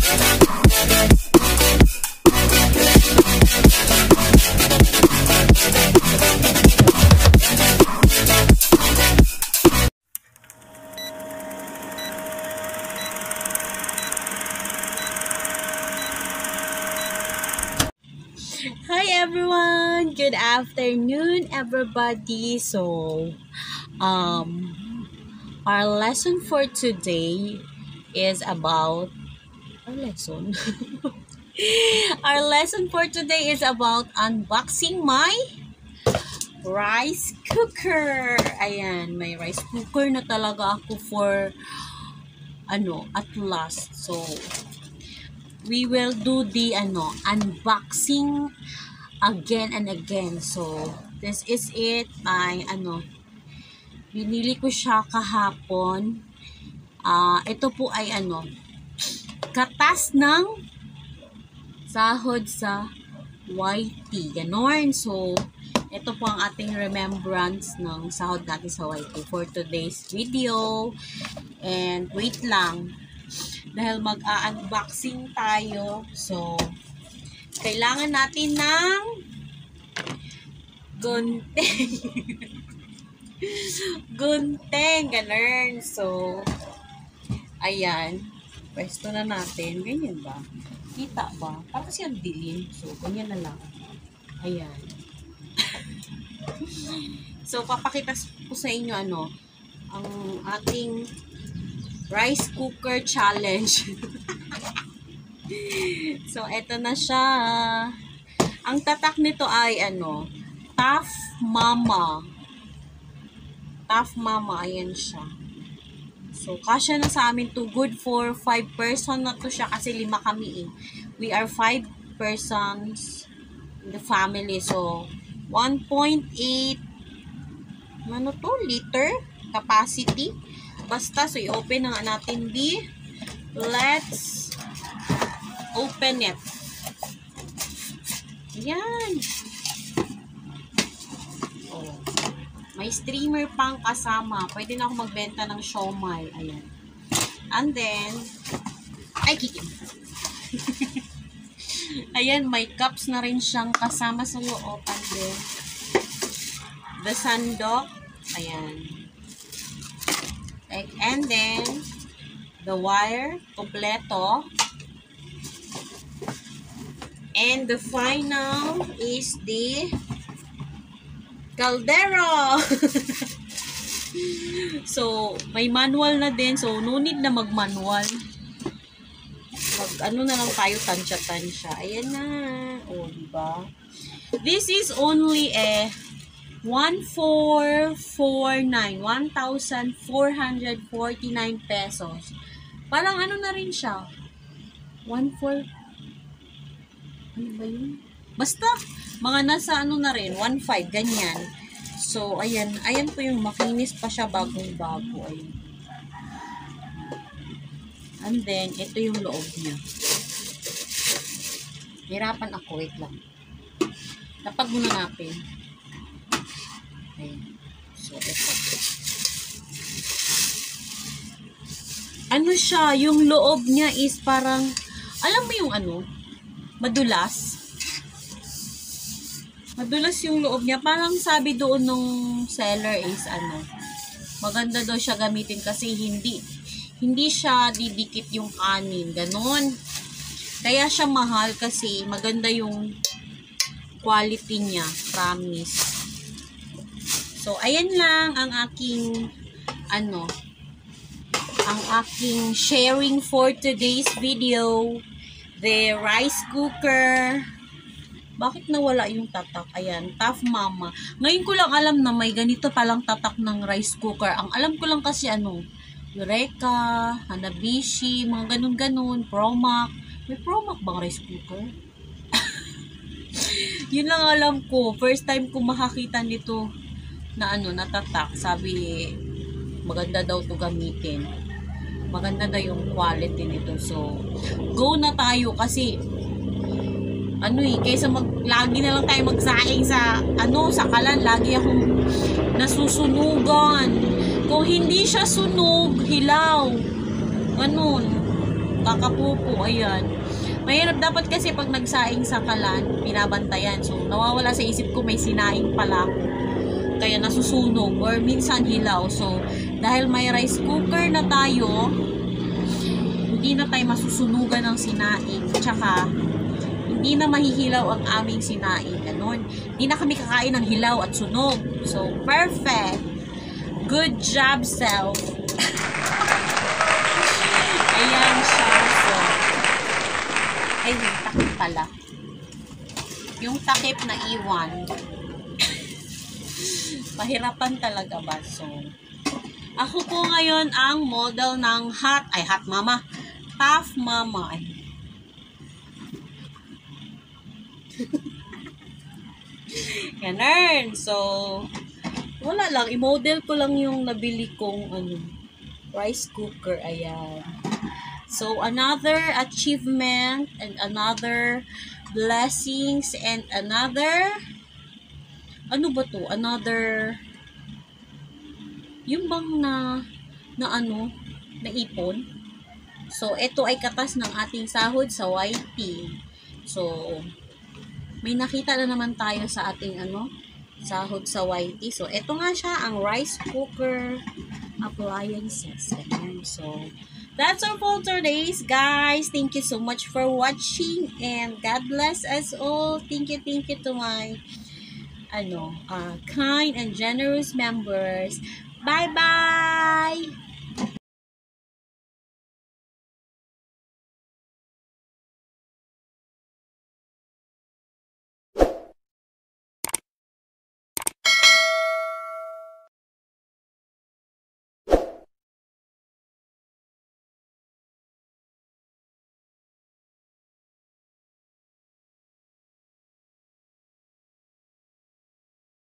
Hi everyone! Good afternoon everybody! So, our lesson for today is about our lesson for today is about unboxing my rice cooker. Ayan, may rice cooker na talaga ako for at last. So, we will do the unboxing again and again. So, this is it. Binili ko siya kahapon. Ito po ay katas ng sahod sa YT. Ganon. So, ito po ang ating remembrance ng sahod natin sa YT for today's video. And wait lang. Dahil mag-unboxing tayo. So, kailangan natin ng gunting. Gunting. Ganun. So, ayan. Pwesto na natin. Ganyan ba? Kita ba? Parang kasi ang dilim. So, ganyan na lang. Ayan. So, papakita ko sa inyo ang ating rice cooker challenge. So, eto na siya. Ang tatak nito ay Tough Mama. Tough Mama. Ayan siya. So, kasya na sa amin to. Good for 5 person na to siya kasi 5 kami eh. We are 5 persons in the family. So, 1.8 liter capacity. Basta, so i-open na nga natin let's open it. Ayan. Oh. May streamer pang kasama. Pwede na ako magbenta ng siomai. Ayan. And then, ay, kikim. Ayan, may cups na rin siyang kasama sa loob. And then, the sandok. Ayan. And then, the wire, kompleto. And the final is the caldero. So, may manual na din. So, no need na mag-manual. Na lang tayo, tansya-tansya. Ayan na. O, diba? This is only 1,449 pesos. Parang na rin siya. 1,4 ano ba yun? Basta, mga nasa na rin, 1,500, ganyan. So, ayan po yung makinis pa siya bagong-bago. Ayan. And then, ito yung loob niya. Hirapan ako, wait lang. Tapag muna natin. Ayan. So, ito. Siya, yung loob niya is parang, alam mo yung madulas. Madulas yung loob niya. Parang sabi doon nung seller is maganda daw siya gamitin kasi hindi siya didikit yung kanin. Ganon. Kaya siya mahal kasi maganda yung quality niya. Promise. So, ayan lang ang aking ang aking sharing for today's video. The rice cooker. Bakit nawala yung tatak? Ayan, Tough Mama. Ngayon ko lang alam na may ganito palang tatak ng rice cooker. Ang alam ko lang kasi Eureka, Hanabishi, mga ganun-ganun, Promac. May Promac bang rice cooker? Yun lang alam ko. First time ko makakita nito na natatak. Sabi, maganda daw to gamitin. Maganda daw yung quality nito. So, go na tayo kasi kaysa lagi na lang tayo magsaing sa sa kalan, lagi akong nasusunugan. Kung hindi siya sunog, hilaw. Ganun. kakapupo, ayan. Mahirap dapat kasi pag nagsaing sa kalan, binabantayan. So, nawawala sa isip ko may sinaing pala ako. Kaya nasusunog or minsan hilaw. So, dahil may rice cooker na tayo, hindi na tayo masusunugan ng sinaing. Tsaka, hindi na mahihilaw ang aming sinaing. Ganon. Hindi na kami kakain ng hilaw at sunog. So, perfect. Good job, self. Ayan siya. So, ay, yung takip pala. Yung takip na iwan. Pahirapan talaga ba? So, ako po ngayon ang model ng Hot Mama. Tough Mama. Ay. Ganun. So, wala lang. I-model ko lang yung nabili kong rice cooker. Ayan. So, another achievement and another blessings and another another yung bang na ipon. So, ito ay katas ng ating sahod sa YT. So, may nakita na naman tayo sa ating sahod sa YT. So, ito nga siya ang rice cooker appliances. Ayan. So, that's all for today's, guys. Thank you so much for watching and God bless us all. Thank you to my kind and generous members. Bye-bye!